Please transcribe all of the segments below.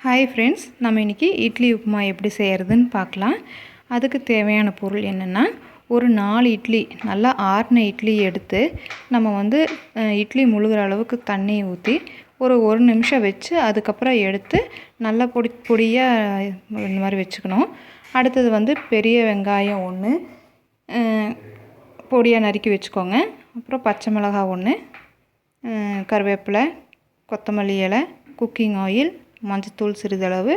Hi friends, நம்ம இன்றைக்கி இட்லி உப்புமா எப்படி செய்கிறதுன்னு பார்க்கலாம். அதுக்கு தேவையான பொருள் என்னென்னா, ஒரு 4 இட்லி நல்லா ஆறின இட்லி எடுத்து நம்ம இட்லி முழுகிற அளவுக்கு தண்ணி ஊற்றி ஒரு நிமிஷம் வச்சு அதுக்கப்புறம் எடுத்து நல்லா பொடியாக இந்த மாதிரி வச்சுக்கணும். அடுத்தது பெரிய வெங்காயம் 1 பொடியாக நறுக்கி வச்சுக்கோங்க. அப்புறம் பச்சை மிளகாய் 1, கருவேப்பிலை, கொத்தமல்லி இலை, குக்கிங் ஆயில், மஞ்சத்தூள் சிறிதளவு,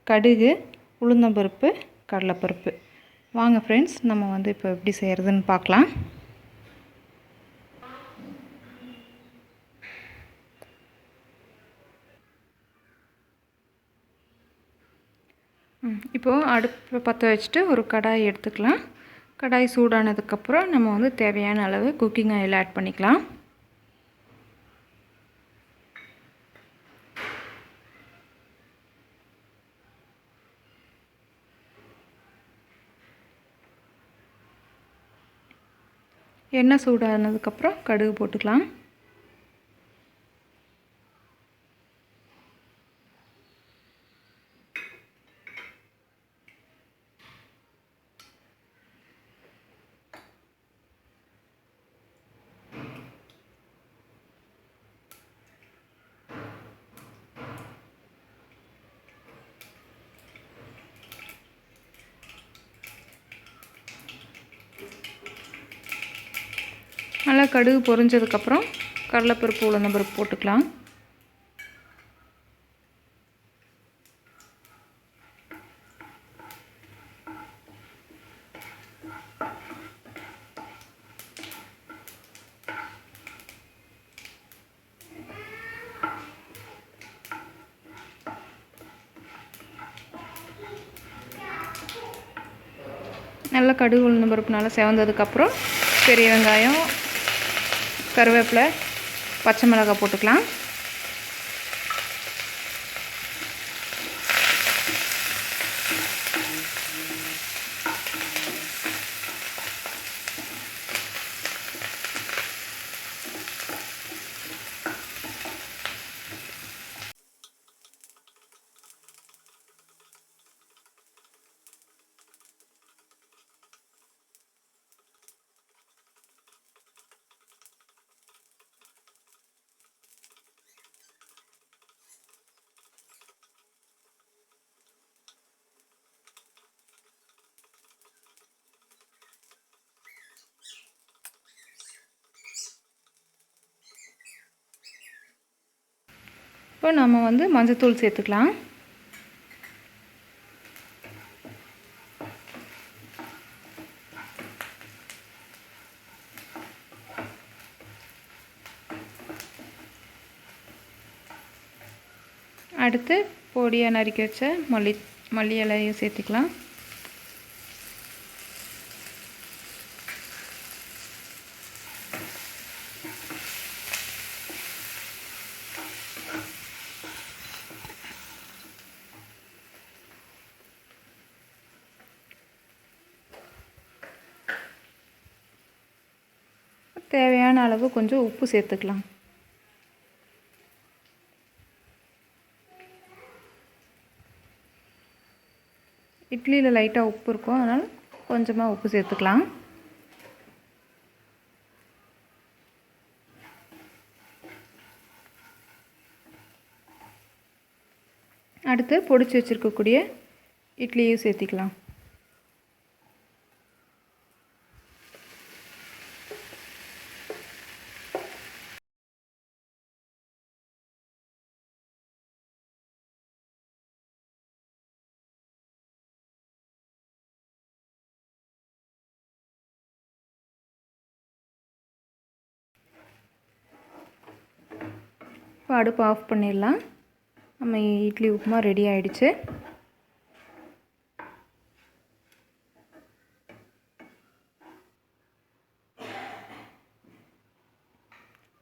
கடுகு, உளுந்தம்பருப்பு, கடலைப்பருப்பு. வாங்க ஃப்ரெண்ட்ஸ், நம்ம இப்போ எப்படி செய்கிறதுன்னு பார்க்கலாம். இப்போது அடுப்பை பற்ற வச்சுட்டு ஒரு கடாய் எடுத்துக்கலாம். கடாய் சூடானதுக்கப்புறம் நம்ம தேவையான அளவு குக்கிங் ஆயில் ஆட் பண்ணிக்கலாம். எண்ணெய் சூடானதுக்கப்புறம் கடுகு போட்டுக்கலாம். நல்லா கடுகு பொரிஞ்சதுக்கப்புறம் கடலைப்பருப்பு, உளுந்தம்பருப்பு போட்டுக்கலாம். நல்லா கடுகு உளுந்தம்பருப்பு நல்லா செவந்ததுக்கப்புறம் பெரிய வெங்காயம், கருவேப்பிலை, பச்சை மிளகாய் போட்டுக்கலாம். இப்போ நம்ம மஞ்சத்தூள் சேர்த்துக்கலாம். அடுத்து பொடியாக நறுக்கி வச்ச மல்லி இலையும் சேர்த்துக்கலாம். தேவையான அளவு கொஞ்சம் உப்பு சேர்த்துக்கலாம். இட்லியில் லைட்டாக உப்பு இருக்கும், அதனால் கொஞ்சமாக உப்பு சேர்த்துக்கலாம். அடுத்து பொடிச்சு வச்சுருக்கக்கூடிய இட்லியும் சேர்த்திக்கலாம். இப்போ அடுப்பு ஆஃப் பண்ணிடலாம். நம்ம இட்லி உப்புமா ரெடி ஆகிடுச்சு.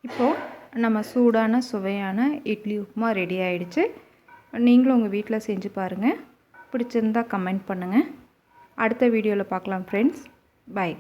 இப்போது நம்ம சூடான சுவையான இட்லி உப்புமா ரெடி ஆகிடுச்சு. நீங்களும் உங்கள் வீட்டில் செஞ்சு பாருங்கள். பிடிச்சிருந்தால் கமெண்ட் பண்ணுங்கள். அடுத்த வீடியோவில் பார்க்கலாம் ஃப்ரெண்ட்ஸ். பாய்.